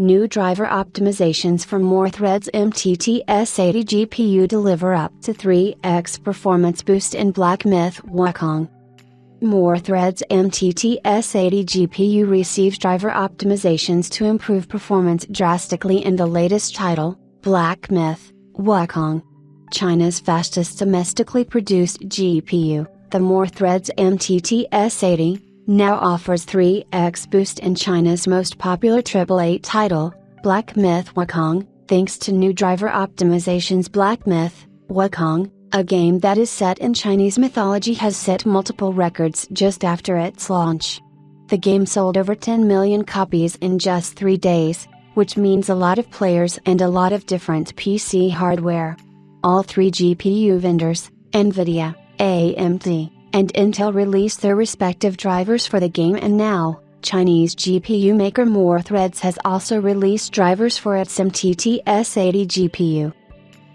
New driver optimizations for more threads. MTT S80 GPU deliver up to 3x performance boost in Black Myth Wukong. More threads. MTT S80 GPU receives driver optimizations to improve performance drastically in the latest title, Black Myth Wukong. China's fastest domestically produced GPU, the More Threads MTT S80, now offers 3x boost in China's most popular AAA title, Black Myth Wukong, thanks to new driver optimizations. Black Myth Wukong, a game that is set in Chinese mythology, has set multiple records just after its launch. The game sold over 10 million copies in just 3 days, which means a lot of players and a lot of different PC hardware. All 3 GPU vendors, Nvidia, AMD, and Intel, released their respective drivers for the game, and now, Chinese GPU maker More Threads has also released drivers for its MTT S80 GPU.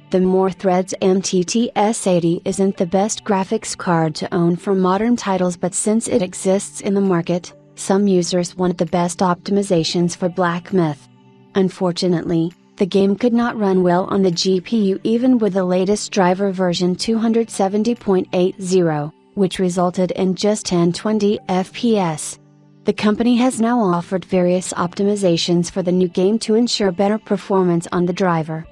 The More Threads MTT S80 isn't the best graphics card to own for modern titles, but since it exists in the market, some users want the best optimizations for Black Myth. Unfortunately, the game could not run well on the GPU even with the latest driver version 270.80, which resulted in just 1020 FPS. The company has now offered various optimizations for the new game to ensure better performance on the driver.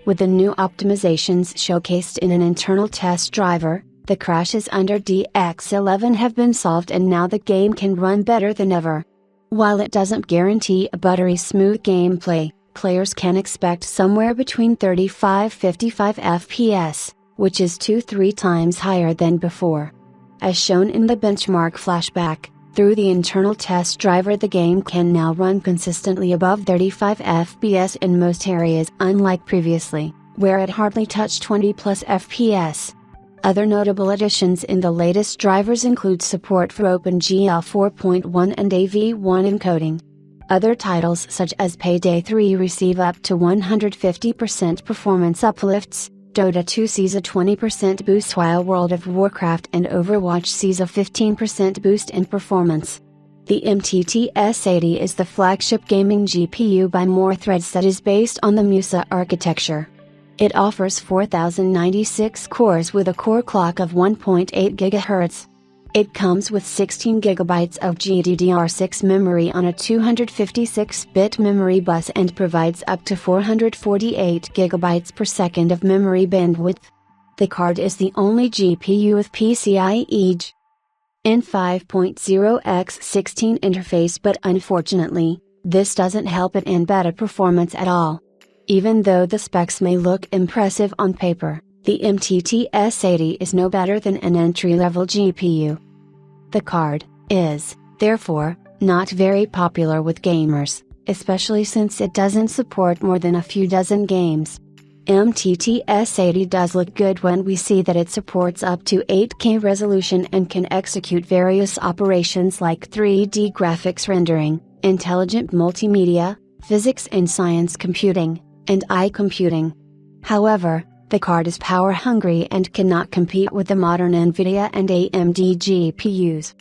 With the new optimizations showcased in an internal test driver, the crashes under DX11 have been solved, and now the game can run better than ever. While it doesn't guarantee a buttery smooth gameplay, players can expect somewhere between 35-55 FPS, which is 2-3 times higher than before. As shown in the benchmark flashback, through the internal test driver the game can now run consistently above 35 FPS in most areas, unlike previously, where it hardly touched 20+ FPS. Other notable additions in the latest drivers include support for OpenGL 4.1 and AV1 encoding. Other titles such as Payday 3 receive up to 150% performance uplifts, Dota 2 sees a 20% boost, while World of Warcraft and Overwatch sees a 15% boost in performance. The MTT S80 is the flagship gaming GPU by More Threads that is based on the Musa architecture. It offers 4096 cores with a core clock of 1.8 GHz. It comes with 16 GB of GDDR6 memory on a 256-bit memory bus and provides up to 448 GB per second of memory bandwidth. The card is the only GPU with PCIe Gen 5.0x16 interface, but unfortunately, this doesn't help it in better performance at all. Even though the specs may look impressive on paper, the MTT S80 is no better than an entry-level GPU. The card is, therefore, not very popular with gamers, especially since it doesn't support more than a few dozen games. MTT S80 does look good when we see that it supports up to 8K resolution and can execute various operations like 3D graphics rendering, intelligent multimedia, physics and science computing, and iComputing. However, the card is power hungry and cannot compete with the modern Nvidia and AMD GPUs.